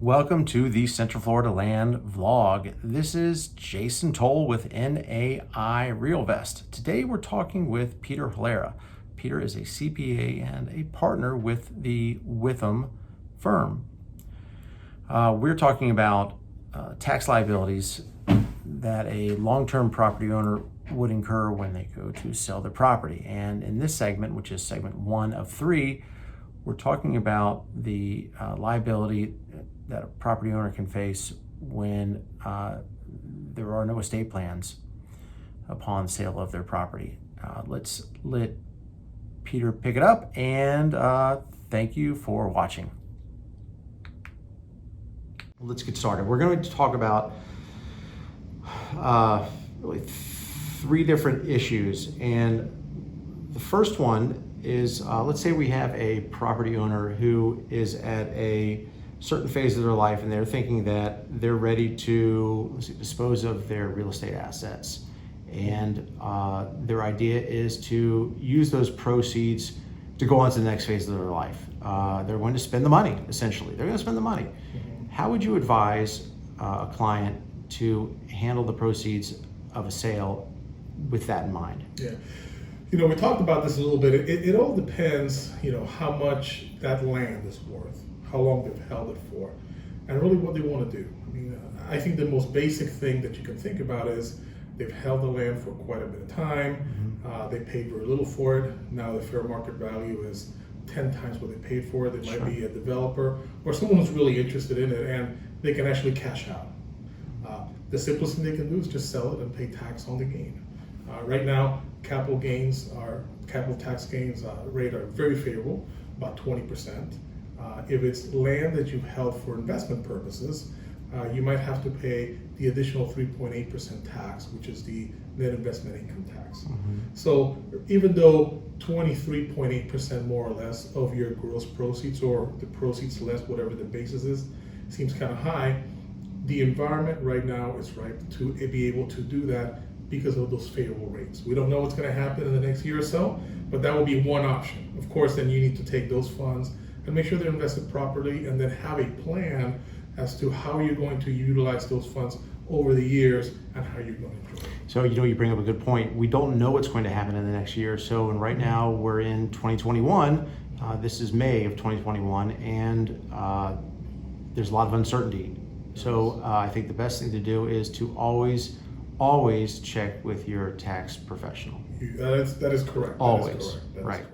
Welcome to the Central Florida Land Vlog. This is Jason Toll with NAI RealVest. Today we're talking with Peter Hilera. Peter is a CPA and a partner with the Witham firm. We're talking about tax liabilities that a long-term property owner would incur when they go to sell their property. And in this segment, which is segment 1 of 3, we're talking about the liability that a property owner can face when there are no estate plans upon sale of their property. Let's let Peter pick it up, and thank you for watching. Let's get started. We're going to talk about really 3 different issues, and the first one is let's say we have a property owner who is at a certain phase of their life and they're thinking that they're ready to dispose of their real estate assets, and their idea is to use those proceeds to go on to the next phase of their life. They're going to spend the money, essentially. They're going to spend the money. How would you advise a client to handle the proceeds of a sale with that in mind? Yeah. We talked about this a little bit. It all depends, how much that land is worth, how long they've held it for, and really what they want to do. I think the most basic thing that you can think about is they've held the land for quite a bit of time. They paid very little for it. Now the fair market value is 10 times what they paid for it. They might be a developer or someone who's really interested in it, and they can actually cash out. The simplest thing they can do is just sell it and pay tax on the gain. Right now, capital tax gains rate are very favorable, about 20%. If it's land that you've held for investment purposes, you might have to pay the additional 3.8% tax, which is the net investment income tax. So even though 23.8% more or less of your gross proceeds, or the proceeds less whatever the basis is, seems kind of high, the environment right now is ripe to be able to do that because of those favorable rates. We don't know what's going to happen in the next year or so, but that will be one option. Of course, then you need to take those funds and make sure they're invested properly, and then have a plan as to how you're going to utilize those funds over the years and how you're going to enjoy it. So you bring up a good point. We don't know what's going to happen in the next year. So and right now we're in 2021. This is May of 2021, and there's a lot of uncertainty. So I think the best thing to do is to always check with your tax professional. That is correct. Always, That is correct. right.